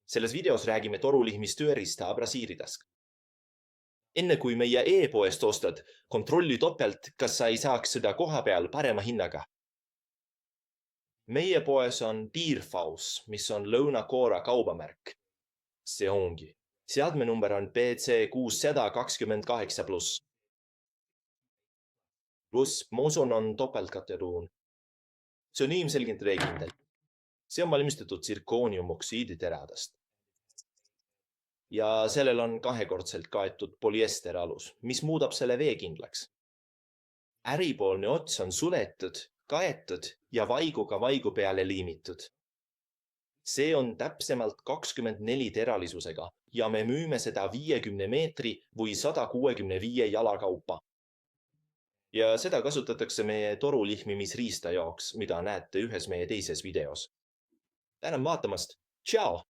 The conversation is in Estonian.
Selles videos räägime torulihmist tööriista abrasiiridest. Enne kui meie e-poest ostad, kontrolli topelt, kas sa ei saaks seda koha peal parema hinnaga. Meie poes on Beerfaus, mis on Lõuna-Korea kaubamärk. See ongi. Seadmenumber on BC628+. Pluss moson on topeltkateruun. See on ilmselgelt veekindel. See on valmistatud tsirkooniumoksiiditeradest. Ja sellel on kahekordselt kaetud polyesteralus, mis muudab selle veekindlaks. Äripoolne ots on suletud, kaetud ja vaiguga vaigu peale liimitud. See on täpsemalt 24 teralisusega ja me müüme seda 50 meetri või 165 jala kaupa. Ja seda kasutatakse meie torulihmimisriista jaoks, mida näete ühes meie teises videos. Tänan vaatamast. Tšau!